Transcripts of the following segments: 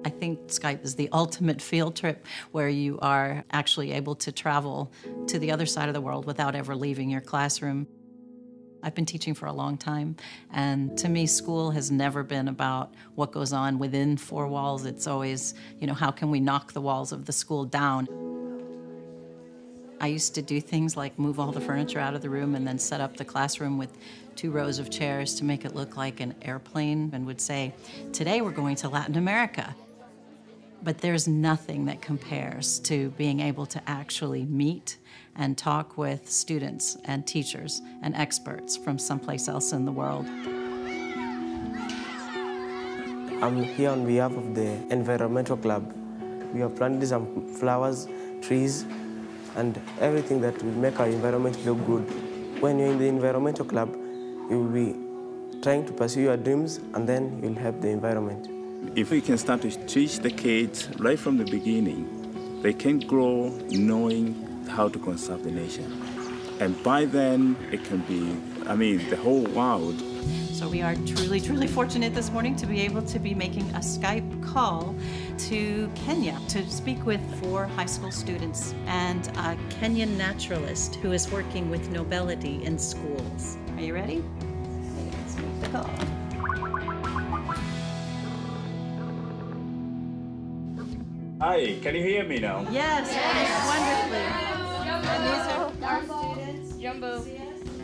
I think Skype is the ultimate field trip where you are actually able to travel to the other side of the world without ever leaving your classroom. I've been teaching for a long time, and to me, school has never been about what goes on within four walls. It's always, how can we knock the walls of the school down? I used to do things like move all the furniture out of the room and then set up the classroom with 2 rows of chairs to make it look like an airplane, and would say, today we're going to Latin America. But there's nothing that compares to being able to actually meet and talk with students and teachers and experts from someplace else in the world. I'm here on behalf of the Environmental Club. We have planted some flowers, trees, and everything that will make our environment look good. When you're in the Environmental Club, you will be trying to pursue your dreams, and then you'll help the environment. If we can start to teach the kids right from the beginning, they can grow knowing how to conserve the nation. And by then, it can be, the whole world. So we are truly, truly fortunate this morning to be able to be making a Skype call to Kenya to speak with 4 high school students and a Kenyan naturalist who is working with nobility in schools. Are you ready? Let's make the call. Hi, can you hear me now? Yes, wonderfully. Jumbo. And these are our students. Jumbo.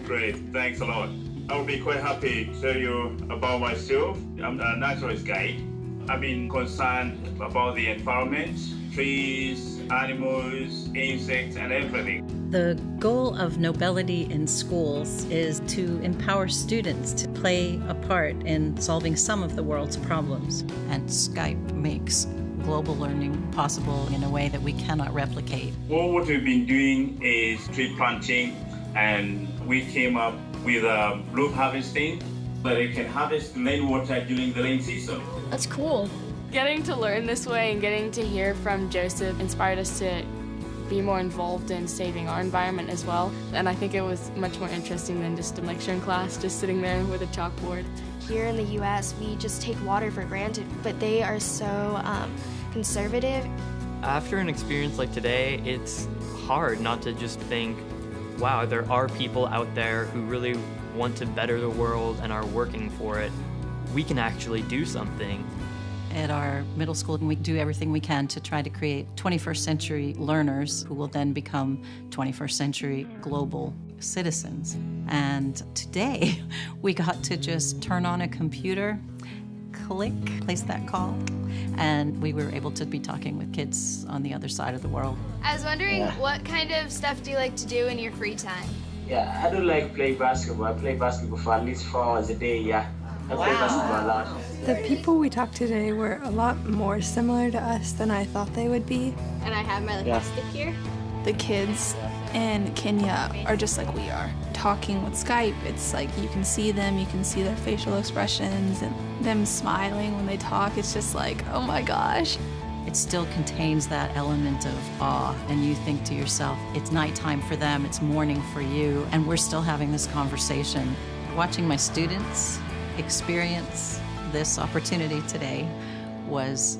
Great, thanks a lot. I will be quite happy to tell you about myself. I'm a naturalist guide. I've been concerned about the environment, trees, animals, insects, and everything. The goal of nobility in schools is to empower students to play a part in solving some of the world's problems. And Skype makes global learning possible in a way that we cannot replicate. Well, what we've been doing is tree planting, and we came up with loop harvesting, so they can harvest rainwater during the rain season. That's cool. Getting to learn this way and getting to hear from Joseph inspired us to be more involved in saving our environment as well. And I think it was much more interesting than just a lecture in class, just sitting there with a chalkboard. Here in the U.S., we just take water for granted, but they are so conservative. After an experience like today, it's hard not to just think, wow, there are people out there who really want to better the world and are working for it. We can actually do something. At our middle school, we do everything we can to try to create 21st century learners who will then become 21st century global citizens. And today, we got to just turn on a computer, click, place that call, and we were able to be talking with kids on the other side of the world. I was wondering, what kind of stuff do you like to do in your free time? Yeah, I do like play basketball. I play basketball for at least 4 hours a day, yeah. I play basketball a lot. The people we talked to today were a lot more similar to us than I thought they would be. And I have my little stick here. The kids in Kenya are just like we are. Talking with Skype, it's like you can see them, you can see their facial expressions and them smiling when they talk. It's just like, oh my gosh. It still contains that element of awe, and you think to yourself, it's nighttime for them, it's morning for you, and we're still having this conversation. Watching my students experience this opportunity today was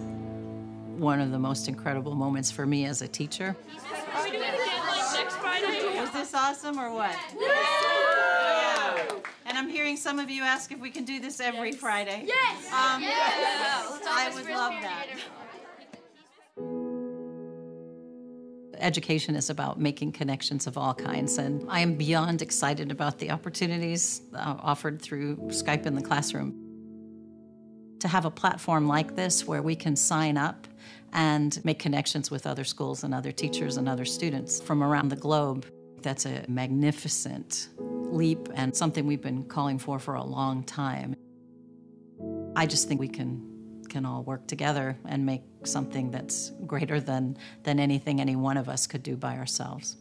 one of the most incredible moments for me as a teacher. Are we doing it again like next Friday? Was this awesome or what? Yeah. And I'm hearing some of you ask if we can do this every Friday. Yes! I would love that. Education is about making connections of all kinds, and I am beyond excited about the opportunities offered through Skype in the classroom. To have a platform like this where we can sign up and make connections with other schools and other teachers and other students from around the globe, that's a magnificent leap and something we've been calling for a long time. I just think we can all work together and make something that's greater than anything any one of us could do by ourselves.